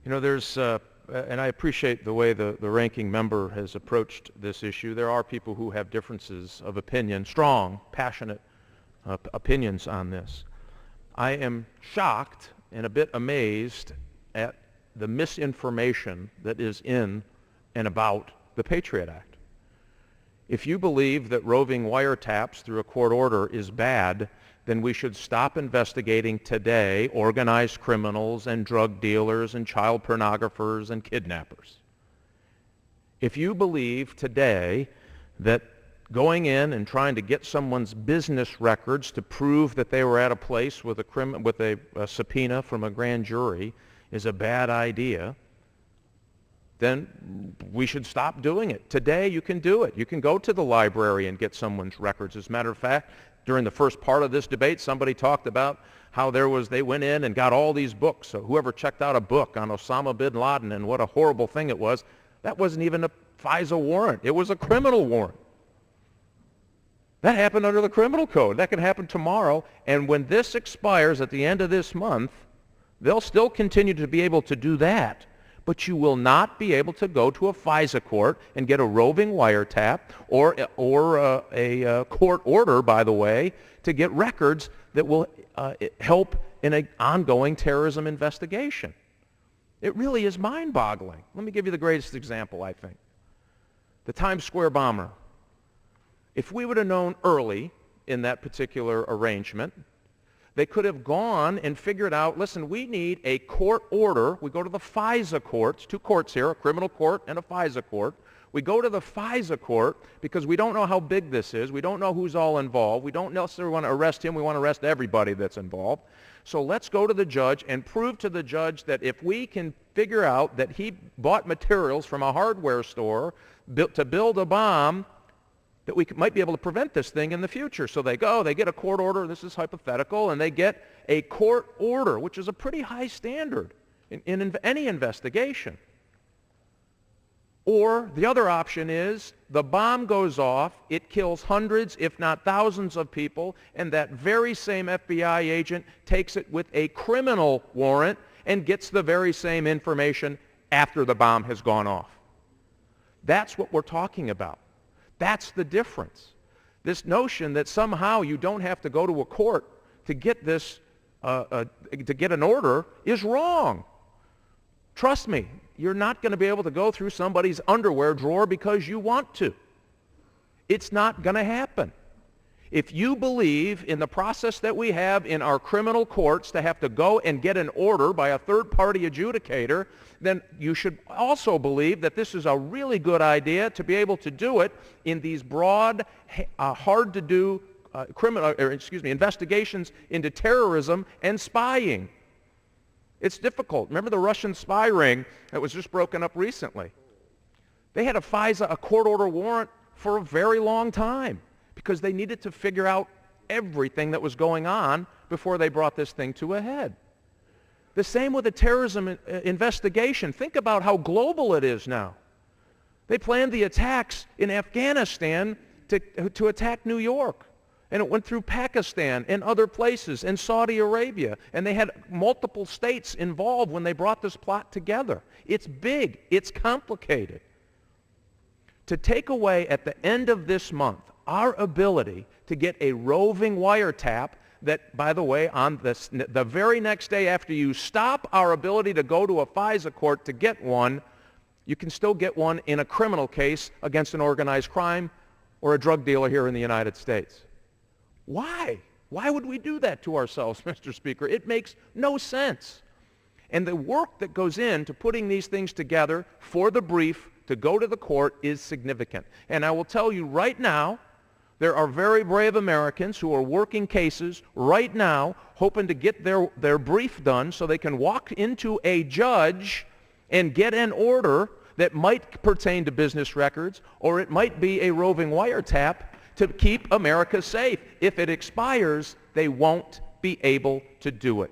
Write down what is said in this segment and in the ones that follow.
You know, and I appreciate the way the ranking member has approached this issue. There are people who have differences of opinion, strong, passionate opinions on this. I am shocked and a bit amazed at the misinformation that is in and about the PATRIOT Act. If you believe that roving wiretaps through a court order is bad, then we should stop investigating today organized criminals and drug dealers and child pornographers and kidnappers. If you believe today that going in and trying to get someone's business records to prove that they were at a place with a subpoena from a grand jury is a bad idea, then we should stop doing it. Today you can do it. You can go to the library and get someone's records. As a matter of fact, during the first part of this debate, somebody talked about how they went in and got all these books. So whoever checked out a book on Osama bin Laden and what a horrible thing it was, that wasn't even a FISA warrant. It was a criminal warrant. That happened under the criminal code. That could happen tomorrow. And when this expires at the end of this month, they'll still continue to be able to do that. But you will not be able to go to a FISA court and get a roving wiretap or a court order, by the way, to get records that will help in an ongoing terrorism investigation. It really is mind-boggling. Let me give you the greatest example, I think. The Times Square bomber. If we would have known early in that particular arrangement, they could have gone and figured out, listen, we need a court order. We go to the FISA courts, two courts here, a criminal court and a FISA court. We go to the FISA court because we don't know how big this is. We don't know who's all involved. We don't necessarily want to arrest him. We want to arrest everybody that's involved. So let's go to the judge and prove to the judge that if we can figure out that he bought materials from a hardware store to build a bomb, that we might be able to prevent this thing in the future. So they go, they get a court order, this is hypothetical, and they get a court order, which is a pretty high standard in any investigation. Or the other option is the bomb goes off, it kills hundreds, if not thousands of people, and that very same FBI agent takes it with a criminal warrant and gets the very same information after the bomb has gone off. That's what we're talking about. That's the difference. This notion that somehow you don't have to go to a court to get this, to get an order is wrong. Trust me, you're not going to be able to go through somebody's underwear drawer because you want to. It's not going to happen. If you believe in the process that we have in our criminal courts to have to go and get an order by a third-party adjudicator, then you should also believe that this is a really good idea to be able to do it in these broad, hard-to-do investigations into terrorism and spying. It's difficult. Remember the Russian spy ring that was just broken up recently? They had a FISA, a court order warrant for a very long time, because they needed to figure out everything that was going on before they brought this thing to a head. The same with the terrorism investigation. Think about how global it is now. They planned the attacks in Afghanistan to attack New York. And it went through Pakistan and other places and Saudi Arabia. And they had multiple states involved when they brought this plot together. It's big. It's complicated. To take away at the end of this month our ability to get a roving wiretap that, by the way, on the very next day after you stop our ability to go to a FISA court to get one, you can still get one in a criminal case against an organized crime or a drug dealer here in the United States. Why? Why would we do that to ourselves, Mr. Speaker? It makes no sense. And the work that goes into putting these things together for the brief to go to the court is significant. And I will tell you right now, there are very brave Americans who are working cases right now, hoping to get their brief done so they can walk into a judge and get an order that might pertain to business records, or it might be a roving wiretap to keep America safe. If it expires, they won't be able to do it.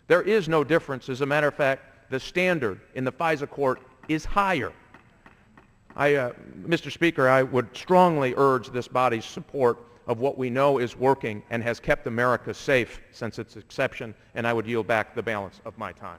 There is no difference. As a matter of fact, the standard in the FISA court is higher. Mr. Speaker, I would strongly urge this body's support of what we know is working and has kept America safe since its inception, and I would yield back the balance of my time.